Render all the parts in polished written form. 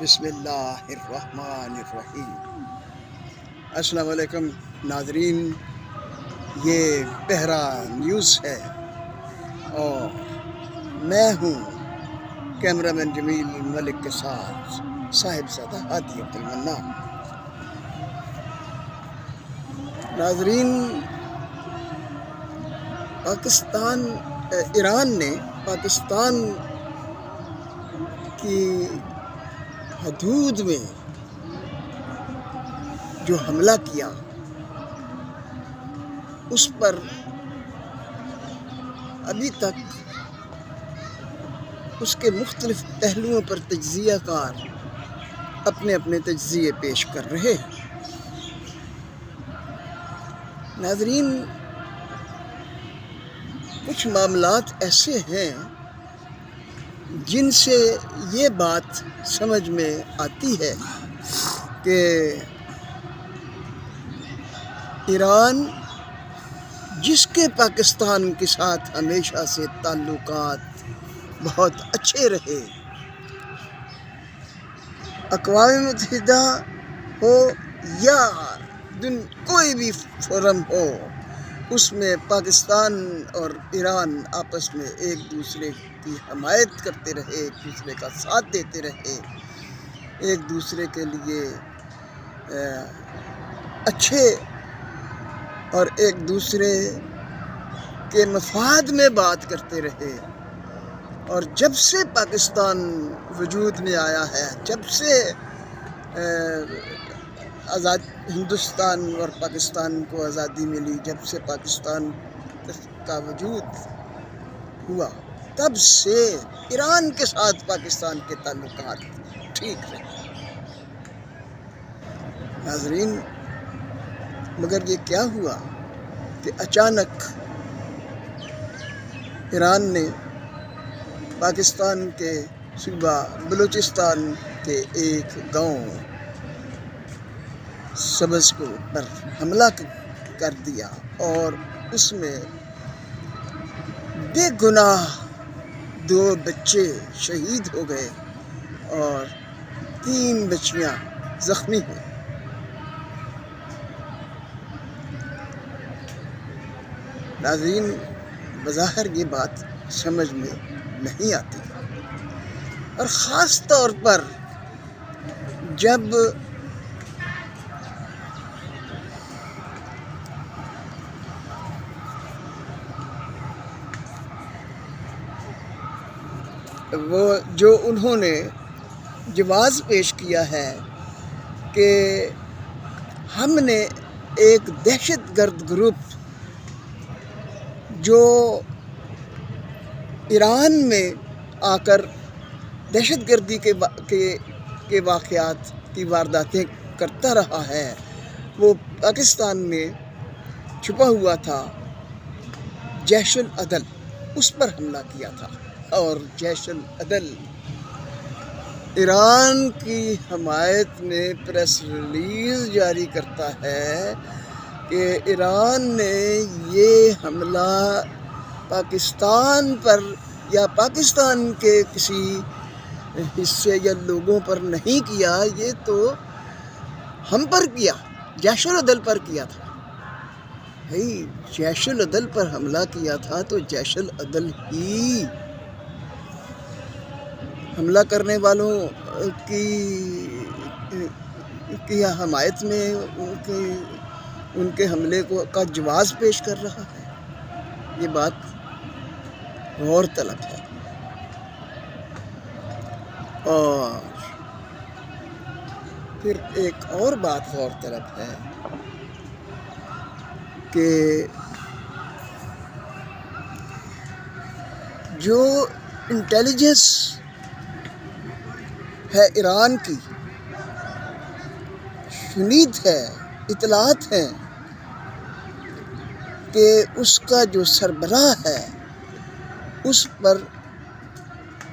بسم اللہ الرحمن الرحیم۔ السلام علیکم ناظرین، یہ پہرا نیوز ہے اور میں ہوں کیمرہ مین جمیل ملک کے ساتھ صاحبزادہ ہادی عبد المنان۔ ناظرین، ایران نے پاکستان کی حدود میں جو حملہ کیا اس پر ابھی تک اس کے مختلف پہلوؤں پر تجزیہ کار اپنے اپنے تجزیے پیش کر رہے ہیں۔ ناظرین، کچھ معاملات ایسے ہیں جن سے یہ بات سمجھ میں آتی ہے کہ ایران، جس کے پاکستان کے ساتھ ہمیشہ سے تعلقات بہت اچھے رہے، اقوام متحدہ ہو یا کوئی بھی فورم ہو، اس میں پاکستان اور ایران آپس میں ایک دوسرے کی حمایت کرتے رہے، ایک دوسرے کا ساتھ دیتے رہے، ایک دوسرے کے لیے اچھے اور ایک دوسرے کے مفاد میں بات کرتے رہے۔ اور جب سے پاکستان وجود میں آیا ہے، جب سے ہندوستان اور پاکستان کو آزادی ملی، جب سے پاکستان کا وجود ہوا، تب سے ایران کے ساتھ پاکستان کے تعلقات ٹھیک رہے۔ ناظرین، مگر یہ کیا ہوا کہ اچانک ایران نے پاکستان کے صوبہ بلوچستان کے ایک گاؤں سبز کو پر حملہ کر دیا اور اس میں بے گناہ 2 بچے شہید ہو گئے اور 3 بچیاں زخمی ہوئیں۔ ناظرین، بظاہر یہ بات سمجھ میں نہیں آتی، اور خاص طور پر جب وہ جو انہوں نے جواز پیش کیا ہے کہ ہم نے ایک دہشت گرد گروپ جو ایران میں آ کر دہشت گردی کے واقعات کی وارداتیں کرتا رہا ہے، وہ پاکستان میں چھپا ہوا تھا، جیش العدل، اس پر حملہ کیا تھا۔ اور جیش العدل ایران کی حمایت میں پریس ریلیز جاری کرتا ہے کہ ایران نے یہ حملہ پاکستان پر یا پاکستان کے کسی حصے یا لوگوں پر نہیں کیا، یہ تو ہم پر کیا، جیش العدل پر کیا تھا۔ جیش العدل پر حملہ کیا تھا تو جیش العدل ہی حملہ کرنے والوں کی حمایت میں ان کے حملے کا جواز پیش کر رہا ہے۔ یہ بات غور طلب ہے۔ اور پھر ایک اور بات غور طلب ہے کہ جو انٹیلیجنس ہے ایران کی، شنید ہے، اطلاعات ہیں کہ اس کا جو سربراہ ہے اس پر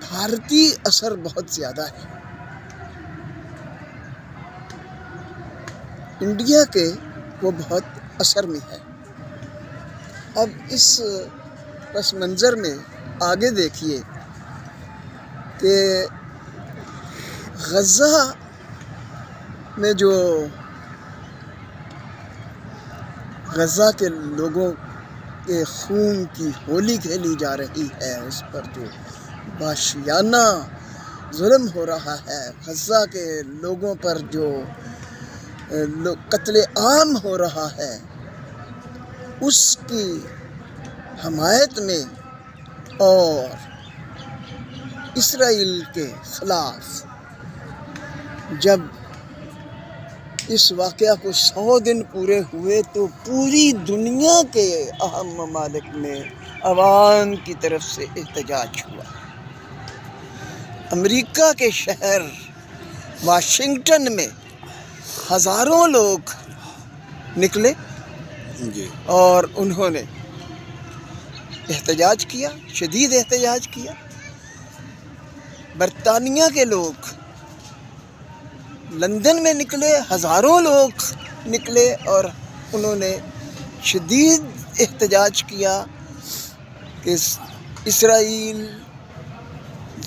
بھارتی اثر بہت زیادہ ہے، انڈیا کے وہ بہت اثر میں ہے۔ اب اس پس منظر میں آگے دیکھیے کہ غزہ میں جو غزہ کے لوگوں کے خون کی ہولی کھیلی جا رہی ہے، اس پر جو وحشیانہ ظلم ہو رہا ہے، غزہ کے لوگوں پر جو قتل عام ہو رہا ہے، اس کی حمایت میں اور اسرائیل کے خلاف جب اس واقعہ کو 100 دن پورے ہوئے تو پوری دنیا کے اہم ممالک میں عوام کی طرف سے احتجاج ہوا۔ امریکہ کے شہر واشنگٹن میں ہزاروں لوگ نکلے اور انہوں نے احتجاج کیا، شدید احتجاج کیا۔ برطانیہ کے لوگ لندن میں نکلے، ہزاروں لوگ نکلے اور انہوں نے شدید احتجاج کیا کہ اسرائیل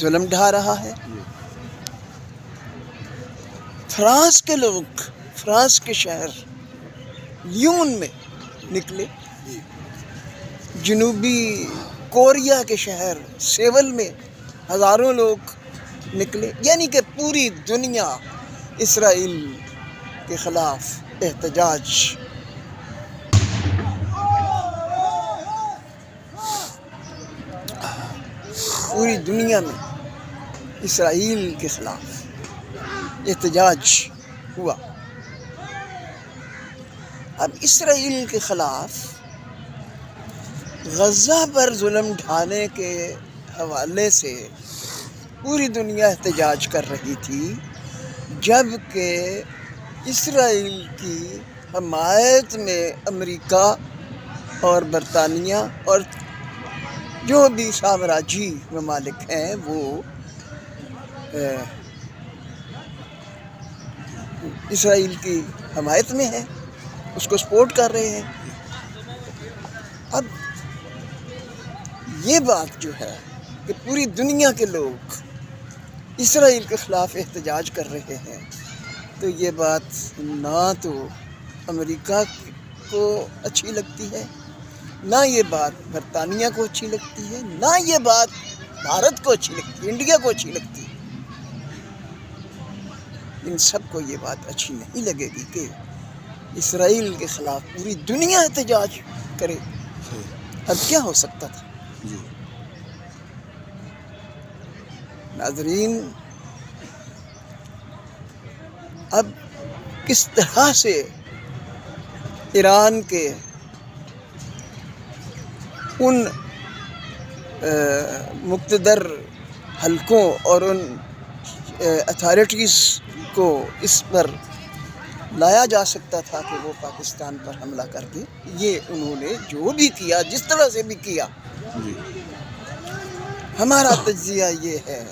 ظلم ڈھا رہا ہے۔ فرانس کے لوگ فرانس کے شہر لیون میں نکلے، جنوبی کوریا کے شہر سیول میں ہزاروں لوگ نکلے، یعنی کہ پوری دنیا اسرائیل کے خلاف احتجاج۔ پوری دنیا میں اسرائیل کے خلاف احتجاج ہوا۔ اب اسرائیل کے خلاف غزہ پر ظلم ڈھانے کے حوالے سے پوری دنیا احتجاج کر رہی تھی، جبکہ اسرائیل کی حمایت میں امریکہ اور برطانیہ اور جو بھی سامراجی ممالک ہیں وہ اسرائیل کی حمایت میں ہیں، اس کو سپورٹ کر رہے ہیں۔ اب یہ بات جو ہے کہ پوری دنیا کے لوگ اسرائیل کے خلاف احتجاج کر رہے ہیں، تو یہ بات نہ تو امریکہ کو اچھی لگتی ہے، نہ یہ بات برطانیہ کو اچھی لگتی ہے، نہ یہ بات بھارت کو اچھی لگتی ہے، انڈیا کو اچھی لگتی ہے۔ ان سب کو یہ بات اچھی نہیں لگے گی کہ اسرائیل کے خلاف پوری دنیا احتجاج کرے۔ اب کیا ہو سکتا تھا؟ ناظرین، اب کس طرح سے ایران کے ان مقتدر حلقوں اور ان اتھارٹیز کو اس پر لایا جا سکتا تھا کہ وہ پاکستان پر حملہ کر دے، یہ انہوں نے جو بھی کیا، جس طرح سے بھی کیا۔ ہمارا تجزیہ یہ ہے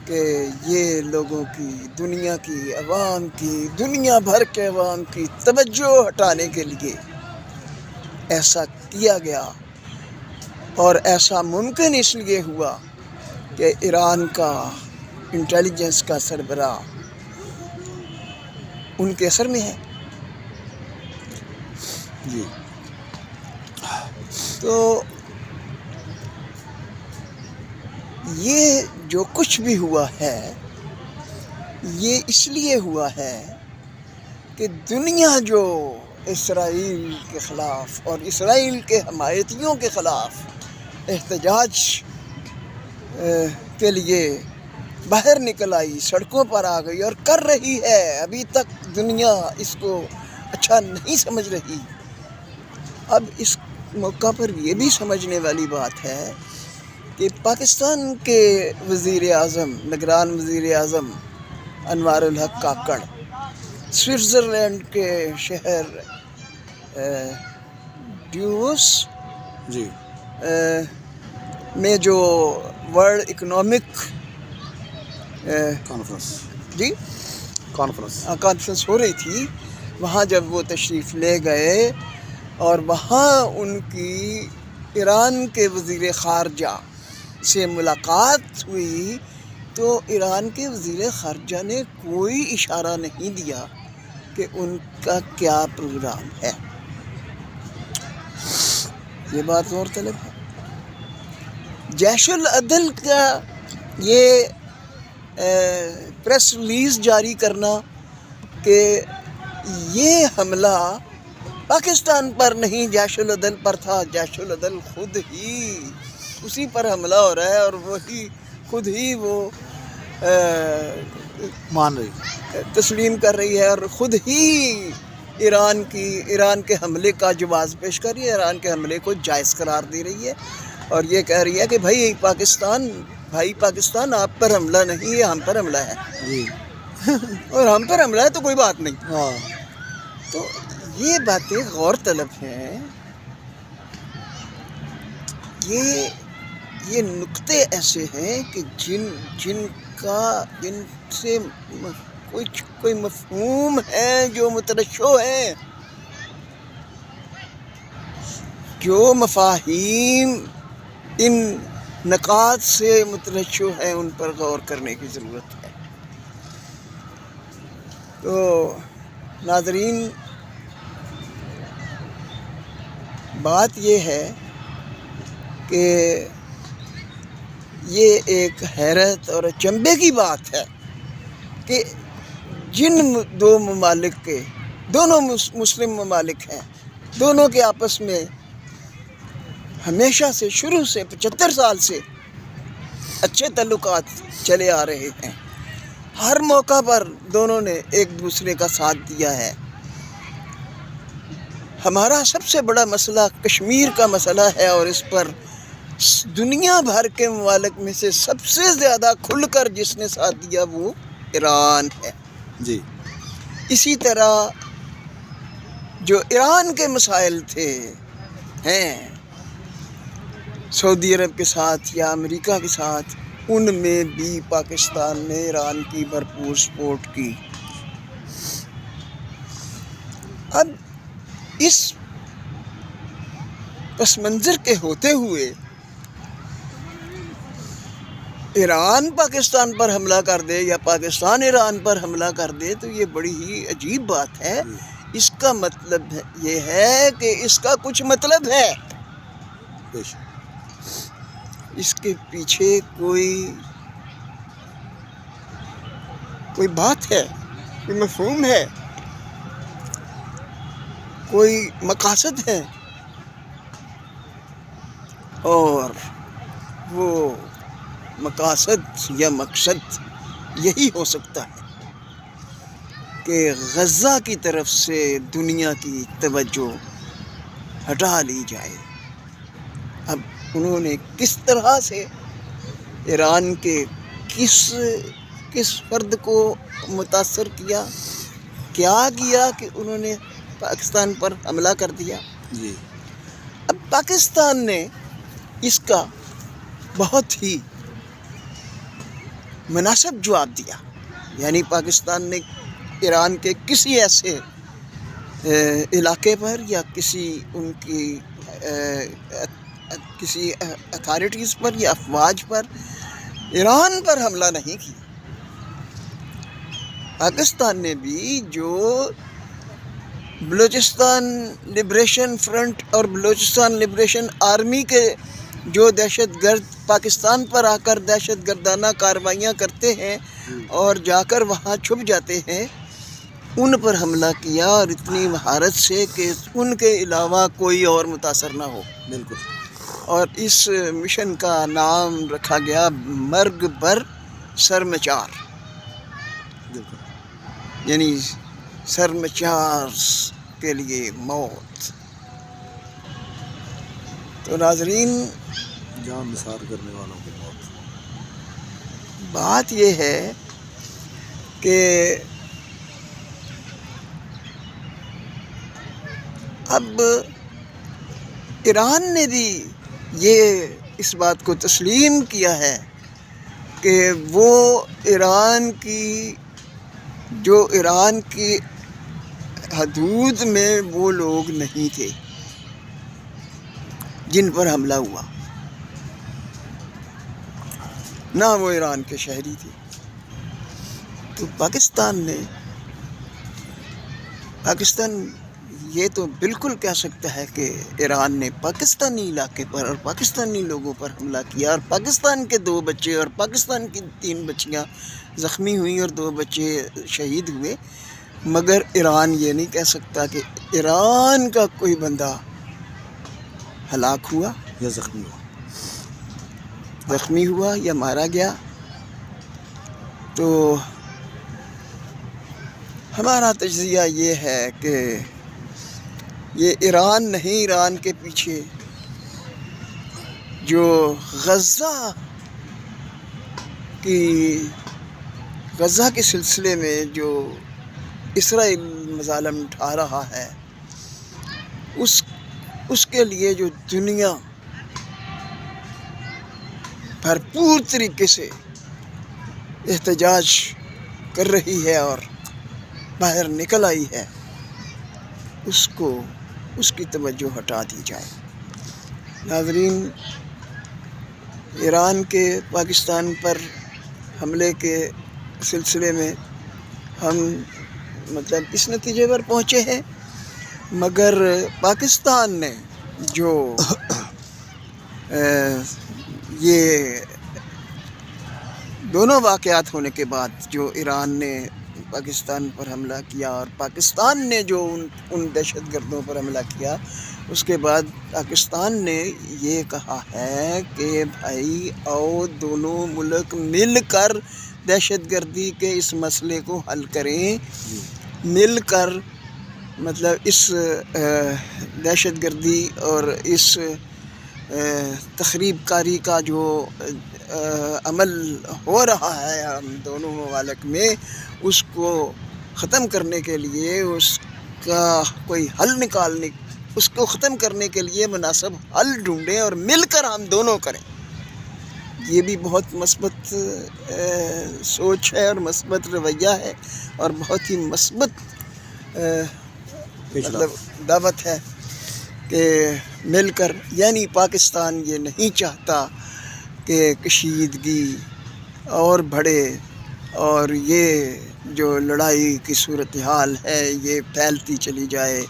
کہ یہ لوگوں کی، دنیا کی عوام کی، دنیا بھر کے عوام کی توجہ ہٹانے کے لیے ایسا کیا گیا، اور ایسا ممکن اس لیے ہوا کہ ایران کا انٹیلیجنس کا سربراہ ان کے اثر میں ہے۔ تو یہ جو کچھ بھی ہوا ہے، یہ اس لیے ہوا ہے کہ دنیا جو اسرائیل کے خلاف اور اسرائیل کے حمایتیوں کے خلاف احتجاج کے لیے باہر نکل آئی، سڑکوں پر آ گئی اور کر رہی ہے۔ ابھی تک دنیا اس کو اچھا نہیں سمجھ رہی۔ اب اس موقع پر یہ بھی سمجھنے والی بات ہے کہ پاکستان کے وزیر اعظم، نگران وزیر اعظم انوار الحق کاکڑ، سوئٹزرلینڈ کے شہر ڈیووس میں جو ورلڈ اکنامک کانفرنس ہو رہی تھی، وہاں جب وہ تشریف لے گئے اور وہاں ان کی ایران کے وزیر خارجہ سے ملاقات ہوئی، تو ایران کے وزیر خارجہ نے کوئی اشارہ نہیں دیا کہ ان کا کیا پروگرام ہے. یہ بات غور طلب ہے. جیش العدل کا یہ پریس ریلیز جاری کرنا کہ یہ حملہ پاکستان پر نہیں جیش العدل پر تھا، جیش العدل خود ہی اسی پر حملہ ہو رہا ہے اور وہی خود ہی وہ مان رہی تسلیم کر رہی ہے اور خود ہی ایران کے حملے کا جواز پیش کر رہی ہے، ایران کے حملے کو جائز قرار دے رہی ہے اور یہ کہہ رہی ہے کہ بھائی پاکستان آپ پر حملہ نہیں ہے، ہم پر حملہ ہے. جی اور ہم پر حملہ ہے تو کوئی بات نہیں. ہاں تو یہ باتیں غور طلب ہیں. یہ نقطے ایسے ہیں کہ جن سے کوئی مفہوم ہے جو مترشح ہے، جو مفاہیم ان نکات سے مترشح ہیں، ان پر غور کرنے کی ضرورت ہے. تو ناظرین، بات یہ ہے کہ یہ ایک حیرت اور اچنبھے کی بات ہے کہ جن دو ممالک کے دونوں مسلم ممالک ہیں، دونوں کے آپس میں ہمیشہ سے شروع سے 75 سال سے اچھے تعلقات چلے آ رہے ہیں. ہر موقع پر دونوں نے ایک دوسرے کا ساتھ دیا ہے. ہمارا سب سے بڑا مسئلہ کشمیر کا مسئلہ ہے اور اس پر دنیا بھر کے ممالک میں سے سب سے زیادہ کھل کر جس نے ساتھ دیا وہ ایران ہے. جی اسی طرح جو ایران کے مسائل ہیں سعودی عرب کے ساتھ یا امریکہ کے ساتھ، ان میں بھی پاکستان نے ایران کی بھرپور سپورٹ کی. اب اس پس منظر کے ہوتے ہوئے ایران پاکستان پر حملہ کر دے یا پاکستان ایران پر حملہ کر دے تو یہ بڑی ہی عجیب بات ہے. اس کا مطلب یہ ہے کہ اس کا کچھ مطلب ہے، اس کے پیچھے کوئی بات ہے، کوئی مفہوم ہے، کوئی مقاصد ہے، اور وہ مقاصد یا مقصد یہی ہو سکتا ہے کہ غزہ کی طرف سے دنیا کی توجہ ہٹا لی جائے. اب انہوں نے کس طرح سے ایران کے کس فرد کو متاثر کیا کہ انہوں نے پاکستان پر حملہ کر دیا. جی اب پاکستان نے اس کا بہت ہی مناسب جواب دیا. یعنی پاکستان نے ایران کے کسی ایسے علاقے پر یا کسی ان کی کسی اتھارٹیز پر یا افواج پر ایران پر حملہ نہیں کیا. پاکستان نے بھی جو بلوچستان لبریشن فرنٹ اور بلوچستان لبریشن آرمی کے جو دہشت گرد پاکستان پر آ کر دہشت گردانہ کارروائیاں کرتے ہیں اور جا کر وہاں چھپ جاتے ہیں، ان پر حملہ کیا اور اتنی مہارت سے کہ ان کے علاوہ کوئی اور متاثر نہ ہو. بالکل. اور اس مشن کا نام رکھا گیا مرگ بر سرمچار. بالکل. یعنی سرمچار کے لیے موت. تو ناظرین، جان نثار کرنے والوں کی موت. بات یہ ہے کہ اب ایران نے بھی یہ اس بات کو تسلیم کیا ہے کہ وہ ایران کی حدود میں وہ لوگ نہیں تھے جن پر حملہ ہوا. نہ وہ ایران کے شہری تھے۔ تو پاکستان یہ تو بالکل کہہ سکتا ہے کہ ایران نے پاکستانی علاقے پر اور پاکستانی لوگوں پر حملہ کیا، اور پاکستان کے 2 بچے اور پاکستان کی 3 بچیاں زخمی ہوئیں اور 2 بچے شہید ہوئے، مگر ایران یہ نہیں کہہ سکتا کہ ایران کا کوئی بندہ ہلاک ہوا یا زخمی ہوا یا مارا گیا۔ تو ہمارا تجزیہ یہ ہے کہ یہ ایران نہیں، ایران کے پیچھے جو غزہ کے سلسلے میں جو اسرائیل مظالم اٹھا رہا ہے، اس کے لیے جو دنیا بھرپور طریقے سے احتجاج کر رہی ہے اور باہر نکل آئی ہے، اس کی توجہ ہٹا دی جائے۔ ناظرین، ایران کے پاکستان پر حملے کے سلسلے میں ہم اس نتیجے پر پہنچے ہیں، مگر پاکستان نے جو یہ دونوں واقعات ہونے کے بعد جو ایران نے پاکستان پر حملہ کیا اور پاکستان نے جو ان دہشت گردوں پر حملہ کیا، اس کے بعد پاکستان نے یہ کہا ہے کہ بھائی آؤ دونوں ملک مل کر دہشت گردی کے اس مسئلے کو حل کریں، مل کر اس دہشت گردی اور اس تخریب کاری کا جو عمل ہو رہا ہے ہم دونوں ممالک میں، اس کو ختم کرنے کے لیے اس کو ختم کرنے کے لیے مناسب حل ڈھونڈیں اور مل کر ہم دونوں کریں۔ یہ بھی بہت مثبت سوچ ہے اور مثبت رویہ ہے اور بہت ہی مثبت دعوت ہے کہ مل کر، یعنی پاکستان یہ نہیں چاہتا کہ کشیدگی اور بڑھے اور یہ جو لڑائی کی صورتحال ہے یہ پھیلتی چلی جائے۔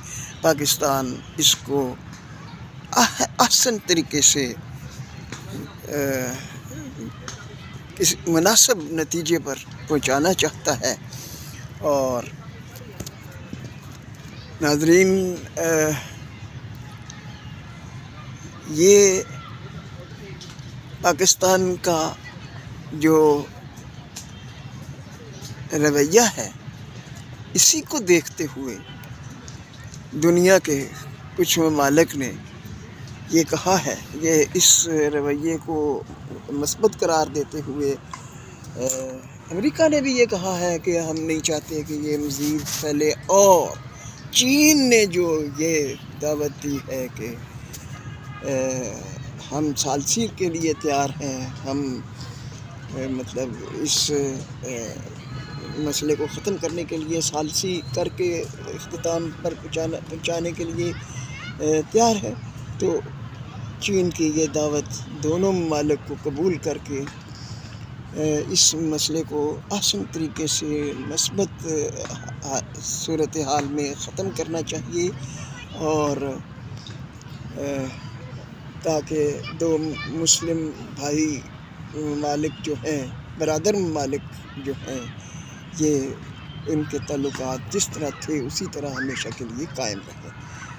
پاکستان اس کو احسن طریقے سے اس مناسب نتیجے پر پہنچانا چاہتا ہے۔ اور ناظرین، یہ پاکستان کا جو رویہ ہے، اسی کو دیکھتے ہوئے دنیا کے کچھ ممالک نے یہ کہا ہے، یہ اس رویے کو مثبت قرار دیتے ہوئے امریکہ نے بھی یہ کہا ہے کہ ہم نہیں چاہتے کہ یہ مزید پھیلے، اور چین نے جو یہ دعوت دی ہے کہ ہم ثالثی کے لیے تیار ہیں، ہم اس مسئلے کو ختم کرنے کے لیے ثالثی کر کے اختتام پر پہنچانے کے لیے تیار ہے۔ تو چین کی یہ دعوت دونوں ممالک کو قبول کر کے اس مسئلے کو احسن طریقے سے مثبت صورتحال میں ختم کرنا چاہیے، اور تاکہ 2 مسلم بھائی ممالک جو ہیں، برادر ممالک جو ہیں، یہ ان کے تعلقات جس طرح تھے اسی طرح ہمیشہ کے لیے قائم رہیں۔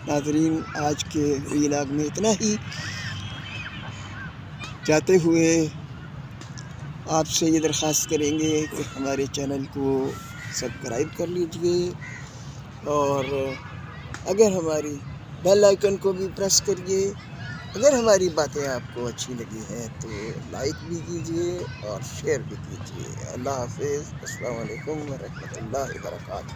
ناظرین، آج کے ویلاگ میں اتنا ہی، جاتے ہوئے آپ سے یہ درخواست کریں گے کہ ہمارے چینل کو سبسکرائب کر لیجئے، اور اگر ہماری بیل آئیکن کو بھی پریس کریے۔ اگر ہماری باتیں آپ کو اچھی لگی ہیں تو لائک بھی کیجئے اور شیئر بھی کیجئے۔ اللہ حافظ۔ السلام علیکم ورحمۃ اللہ وبرکاتہ۔